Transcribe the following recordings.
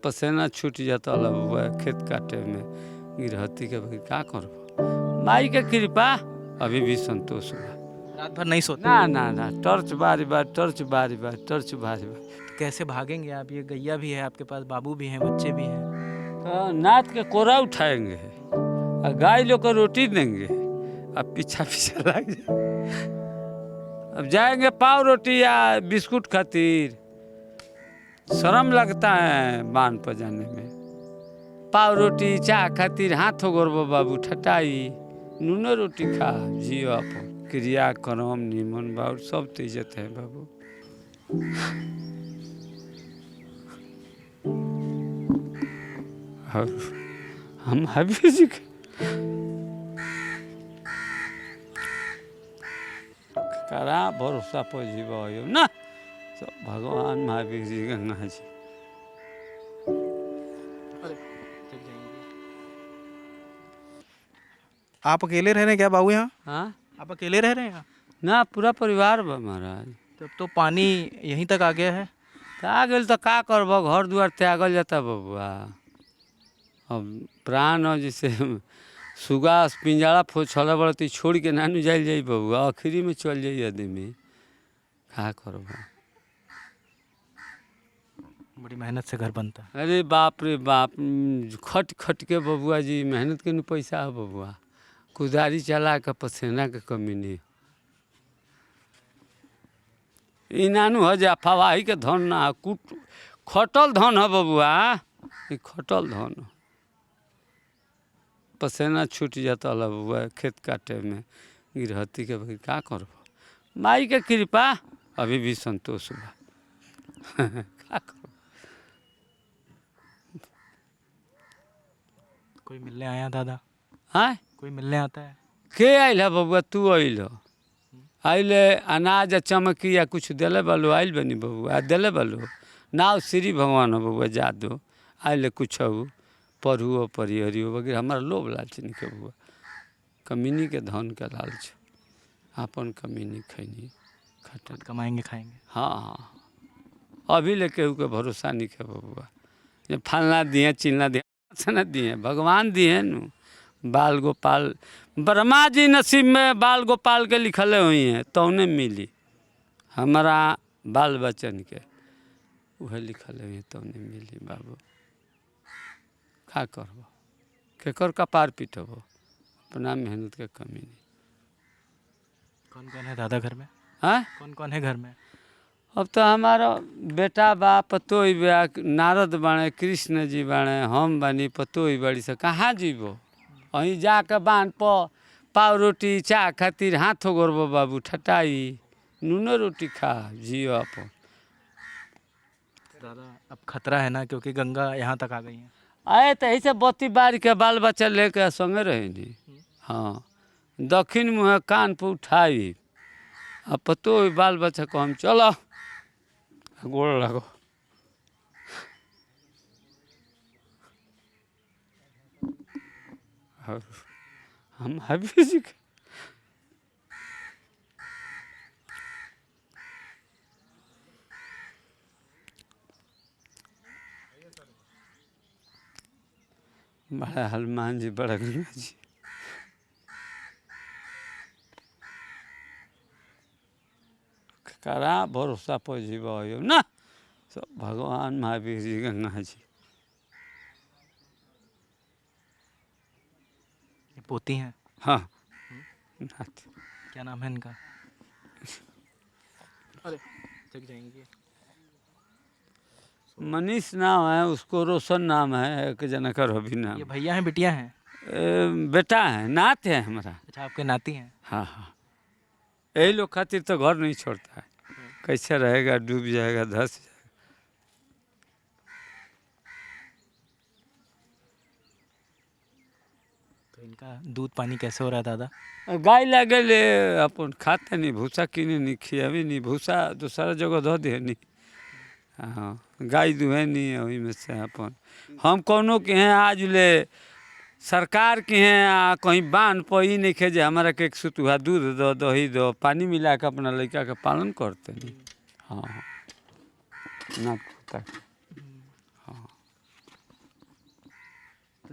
पसीना छूट जाता बबुआ खेत काटे में गिरहती के भाई का करब। माई के कृपा अभी भी संतोष बा। रात भर नहीं सोते? ना ना ना, टॉर्च बारी बार, टॉर्च बारी बार, टॉर्च बारी बार। तो कैसे भागेंगे आप? ये गैया भी है आपके पास, बाबू भी हैं, बच्चे भी हैं। तो नाथ के कोरा उठाएंगे और गाय लोग को रोटी देंगे, अब पीछा पीछा लग जाए। अब जाएंगे पाव रोटी या बिस्कुट खातिर, शर्म लगता है बांध पर जाने में। पाव रोटी चाह खातिर हाथों गोरबो बाबू ठटाई, नूनो रोटी खा जियो अपन। क्रिया कर्म निमन बाबू सब तो इज्जत है बाबू। और हम हाबी जी करा भरोसा पर जीव हो ना, तो भगवान महावीर जी गंगा जी। आप अकेले रह रहे हैं क्या बाबू यहाँ? हाँ आप अकेले रह रहे हैं यहाँ? ना, पूरा परिवार बा महाराज। तब तो पानी यहीं तक आ गया है। तो आ गए तो का करब, घर द्वार त्यागल जाता बबुआ। अब प्राण हो जैसे सुगा पिंजरा छोड़ा बड़ा छोड़ के नानू जाइल जाई बबुआ, आखिरी में चल जाई आदमी, का करब। बड़ी मेहनत से घर बनता है। अरे बाप रे बाप, खट खट के बबुआ जी, मेहनत के न पैसा है बबुआ। कुदारी चला के पसीना के कमी नहीं। ई नानू है जे अफवाही के धन ना, खटल धन है बबुआ, ई खटल धन। पसीना छूट जाता बबुआ खेत काटे में गिरहती के भाई का करब। माई के कृपा अभी भी संतोष बा। का करब। कोई मिलने आया दादा? हाँ, कोई मिलने आता है? के आइल है बबुआ? तू आइल आइले अनाज चमकी या कुछ दिले बालू, आइल बनी बबुआ दिले बालू। नाव श्री भगवान हो बबुआ जादू, आइले कुछ पढ़ुओ परिहरियो वगैरह। हमारा लोभ लालच नहीं के बबुआ, कमीनी के धन के लालच, अपन कमीनी खैनी खटत कमाएंगे खाएंगे। हाँ हाँ, अभी ले केहू के भरोसा नहीं के बबुआ। ये फलना दिए चिलना दिए न दिए, भगवान दिए नु। बाल गोपाल ब्रह्मा जी नसीब में बाल गोपाल के लिखले हुई हैं, तो उन्हें मिली। हमारा बाल बच्चन के वह लिखले हुई हैं, तो उन्हें मिली बाबू। का करब, केकर कपार पिटब, अपना मेहनत के कमी नहीं। कौन कौन है दादा घर में? हाँ, कौन कौन है घर में? अब तो हमारा बेटा बा, पतोई बा, नारद बाणे, कृष्ण जी बाणे, हम बानी, पतोई बड़ी से कहाँ जीबो। वहीं जाके बांध पर पाव रोटी चाह खातिर हाथों गोरबो बाबू ठटाई, नूनो रोटी खा जियो अपन। दादा अब खतरा है ना, क्योंकि गंगा यहाँ तक आ गई है। आए तो ऐसे बत्ती बारी के बाल बच्चा लेके संगे रहेनी। हाँ, दक्षिण मुँह कान पर उठाई, अब पतो बाल बच्चा को हम चलो गोड़ लगो। और हम हाबी जी के बड़ा हनुमान जी, बड़ा गंगा जी। करा भरोसा पर जीव हो ना, सब भगवान महावीर जी गंगा जी। ये पोती हैं? हाँ नाती। क्या नाम है इनका? अरे जग जाएंगे। मनीष नाम है, उसको रोशन नाम है, एक जना का रवि नाम। ये भैया हैं बिटिया हैं? बेटा है, नात है हमारा। अच्छा, आपके नाती हैं? हाँ हाँ, यही लोग खातिर तो घर नहीं छोड़ता है। कैसे रहेगा, डूब जाएगा, धस जाएगा। तो इनका दूध पानी कैसे हो रहा है दादा? गाय लगे ले अपन खाते नहीं, भूसा किने नहीं, खियावी नहीं, भूसा दूसरा जगह धो दे नहीं। हाँ, गाय दुहे नहीं है, वही में से अपन हम कोनो के हैं आज ले सरकार के हैं, कहीं बांध पही नहीं खे जे हमारा के एक सुतुहा दूध दो, दही दो, पानी मिला के अपना लड़का के पालन करते नहीं। हाँ ना, हाँ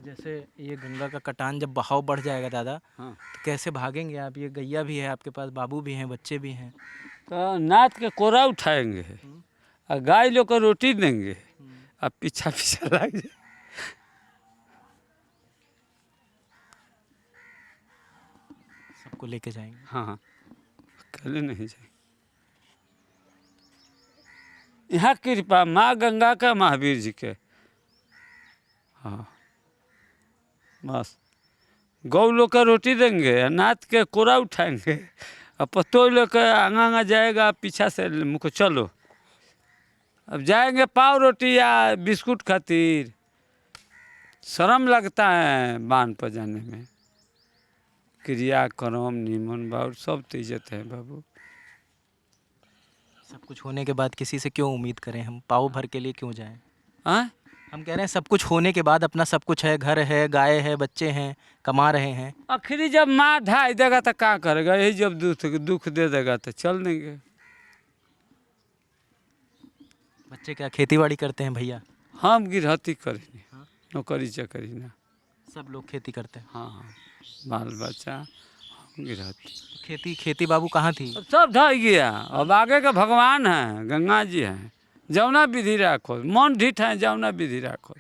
जैसे ये गंगा का कटान जब बहाव बढ़ जाएगा दादा, हाँ तो कैसे भागेंगे आप? ये गैया भी है आपके पास, बाबू भी हैं, बच्चे भी हैं। तो नाथ के कोरा उठाएंगे और गाय लोग को रोटी देंगे अब पीछा पीछा लग जाए। सबको लेके जाएंगे। हाँ अकेले नहीं जाएंगे। यहाँ कृपा माँ गंगा का महावीर जी के। हाँ बस गौ लोग का रोटी देंगे, नाथ के कोरा उठाएंगे और पत्तों लोग का आंगा जाएगा पीछा से मुझको चलो। अब जाएंगे पाव रोटी या बिस्कुट खातिर, शर्म लगता है बांध पर जाने में। क्रिया कर्म निमन बाउर सब तो इज्जत है बाबू। सब कुछ होने के बाद किसी से क्यों उम्मीद करें? हम पाव भर के लिए क्यों जाएं? हाँ हम कह रहे हैं सब कुछ होने के बाद, अपना सब कुछ है, घर है, गाय है, बच्चे हैं, कमा रहे हैं। आखिरी जब माँ ढाई देगा तो क्या करेगा? यही जब दुख दे देगा तो चल देंगे। बच्चे क्या खेती बाड़ी करते हैं भैया? हम गिरहती करेंगे, नौकरी चाकरी ना। सब लोग खेती करते हैं। हाँ हाँ बाल बच्चा हम गिरहती। खेती खेती बाबू कहाँ थी? अब सब ढह गया। अब आगे का भगवान है, गंगा जी हैं, जौना विधि राखो। मन ढीठ है, जौना विधि राखो।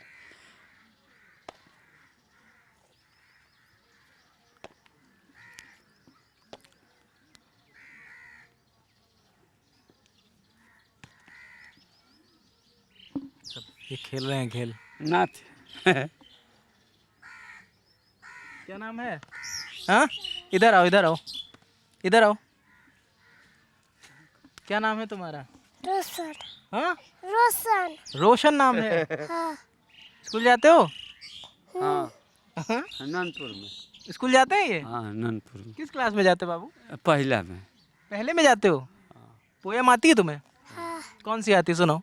सब ये खेल रहे हैं खेल। नाथ क्या नाम है? हाँ इधर आओ, इधर आओ, इधर आओ। क्या नाम है तुम्हारा? रोशन। हाँ रोशन। रोशन नाम है। हाँ। स्कूल जाते हो? हाँ हाँ? अनंतपुर में। स्कूल जाते हैं ये? हाँ अनंतपुर में। किस क्लास में जाते हो बाबू? पहला में। पहले में जाते हो? पोयम आती है तुम्हें? हाँ। कौन सी आती है? सुनो,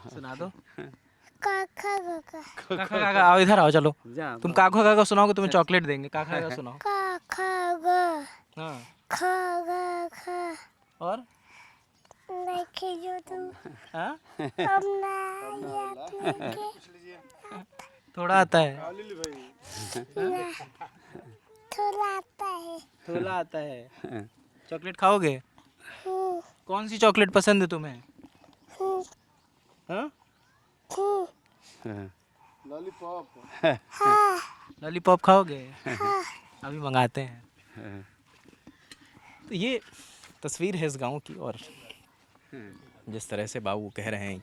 सुना दो। काका काका। काका काका आओ, इधर आओ, चलो। जा तुम काका काका सुनाओगे तुम्हें चॉकलेट देंगे। काका काका सुनाओ। काका गा। हाँ खा गा खा। और देखे जो तुम हाँ अब ना याद लेके थोड़ा आता है, थोड़ा आता है। थोड़ा आता है। चॉकलेट खाओगे? हूँ कौन सी चॉकलेट पसंद है तुम्हें? हूँ हाँ हूँ। हाँ। हाँ लॉलीपॉप खाओगे? हाँ। अभी मंगाते हैं। हाँ। तो ये तस्वीर है इस गांव की, और जिस तरह से बाबू कह रहे हैं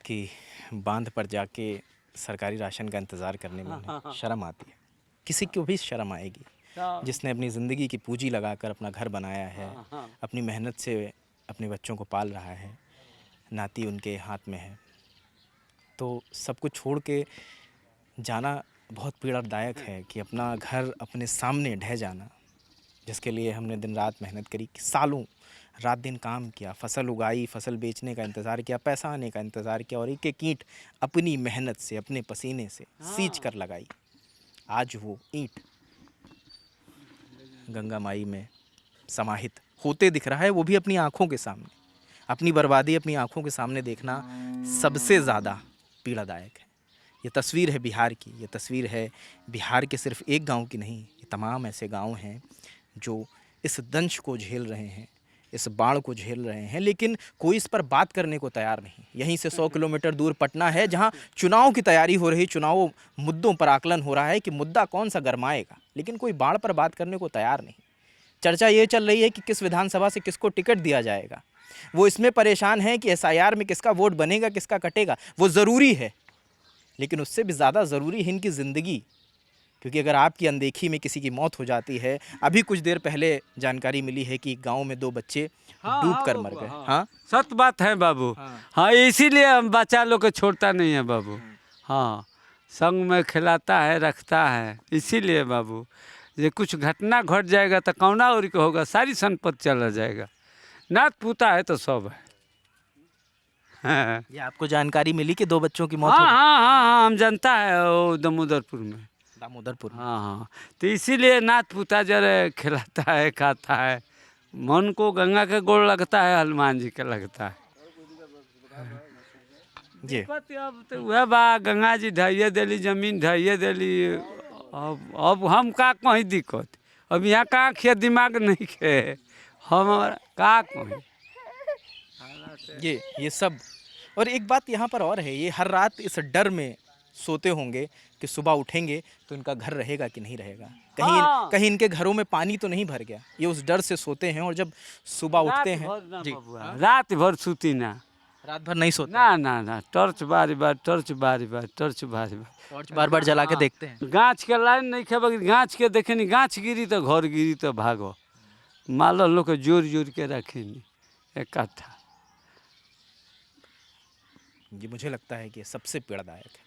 कि बांध पर जाके सरकारी राशन का इंतज़ार करने में उन्हें शर्म आती है। किसी को भी शर्म आएगी जिसने अपनी ज़िंदगी की पूंजी लगाकर अपना घर बनाया है, अपनी मेहनत से अपने बच्चों को पाल रहा है, नाती उनके हाथ में है, तो सब कुछ छोड़ के जाना बहुत पीड़ादायक है। कि अपना घर अपने सामने ढह जाना, जिसके लिए हमने दिन रात मेहनत करी, सालों रात दिन काम किया, फसल उगाई, फसल बेचने का इंतज़ार किया, पैसा आने का इंतज़ार किया, और एक एक ईंट अपनी मेहनत से, अपने पसीने से सींच कर लगाई। आज वो ईंट गंगा माई में समाहित होते दिख रहा है, वो भी अपनी आँखों के सामने। अपनी बर्बादी अपनी आँखों के सामने देखना सबसे ज़्यादा पीड़ादायक है। ये तस्वीर है बिहार की, ये तस्वीर है बिहार के सिर्फ एक गांव की नहीं, ये तमाम ऐसे गांव हैं जो इस दंश को झेल रहे हैं, इस बाढ़ को झेल रहे हैं, लेकिन कोई इस पर बात करने को तैयार नहीं। यहीं से 100 किलोमीटर दूर पटना है, जहां चुनाव की तैयारी हो रही, चुनाव मुद्दों पर आकलन हो रहा है कि मुद्दा कौन सा गरमाएगा, लेकिन कोई बाढ़ पर बात करने को तैयार नहीं। चर्चा ये चल रही है कि किस विधानसभा से किसको टिकट दिया जाएगा। वो इसमें परेशान हैं कि SIR में किसका वोट बनेगा, किसका कटेगा। वो ज़रूरी है, लेकिन उससे भी ज़्यादा ज़रूरी है इनकी ज़िंदगी। क्योंकि अगर आपकी अनदेखी में किसी की मौत हो जाती है, अभी कुछ देर पहले जानकारी मिली है कि गांव में 2 बच्चे डूब कर मर गए। हाँ सत्य बात है बाबू। हाँ इसीलिए हम बच्चा लोग को छोड़ता नहीं है बाबू। हाँ संग में खिलाता है, रखता है, इसीलिए बाबू। ये कुछ घटना घट जाएगा तो कौना और को होगा, सारी संपत्ति चला जाएगा। नाथ पूता है तो सब है। हाँ ये आपको जानकारी मिली कि 2 बच्चों की मौत हाँ हो गई? हाँ हाँ हम जनता है वो दामोदरपुर में। दामोदरपुर में। हाँ हाँ तो इसीलिए नाथ पूता जरा खिलाता है, खाता है। मन को गंगा के गोड़ लगता है, हनुमान जी के लगता है। जी दिक्कत अब तो वह बा, गंगा जी ढाइए दिली, जमीन ढाइए दिली। अब हम का कहीं दिक्कत, अब यहाँ का खे दिमाग नहीं खे, हम का कहीं। ये सब। और एक बात यहाँ पर और है, ये हर रात इस डर में सोते होंगे कि सुबह उठेंगे तो इनका घर रहेगा कि नहीं रहेगा, कहीं हाँ। कहीं इनके घरों में पानी तो नहीं भर गया। ये उस डर से सोते हैं और जब सुबह उठते हैं जी रात भर सूती ना, रात भर नहीं सोते, ना ना ना, टॉर्च बारी बार, टॉर्च बारी बार, टॉर्च बारी बार। टॉर्च बार बार जला के देखते हैं। गाछ के लाइन नहीं खेबे, गाछ के देखे नहीं, गाछ गिरी तो घर गिरी तो भागो। माल लोग के जोर जोर के रखे नहीं इकट्ठा। ये मुझे लगता है कि सबसे पीड़ादायक है।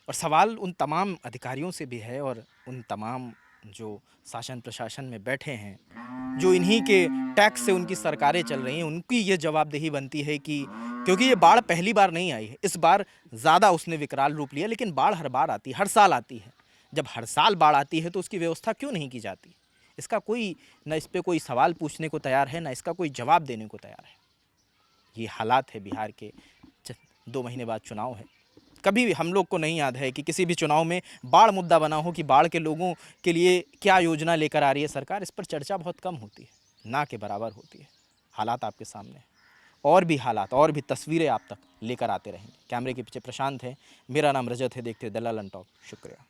और सवाल उन तमाम अधिकारियों से भी है और उन तमाम जो शासन प्रशासन में बैठे हैं, जो इन्हीं के टैक्स से उनकी सरकारें चल रही हैं, उनकी ये जवाबदेही बनती है कि क्योंकि ये बाढ़ पहली बार नहीं आई है, इस बार ज़्यादा उसने विकराल रूप लिया, लेकिन बाढ़ हर बार आती है, हर साल आती है। जब हर साल बाढ़ आती है तो उसकी व्यवस्था क्यों नहीं की जाती? इसका कोई न इस पर कोई सवाल पूछने को तैयार है, ना इसका कोई जवाब देने को तैयार है। ये हालात है बिहार के। 2 महीने बाद चुनाव है। कभी भी हम लोग को नहीं याद है कि किसी भी चुनाव में बाढ़ मुद्दा बना हो कि बाढ़ के लोगों के लिए क्या योजना लेकर आ रही है सरकार। इस पर चर्चा बहुत कम होती है, ना के बराबर होती है। हालात आपके सामने हैं, और भी हालात और भी तस्वीरें आप तक लेकर आते रहेंगे। कैमरे के पीछे प्रशांत है, मेरा नाम रजत है। देखते दलाल टॉप। शुक्रिया।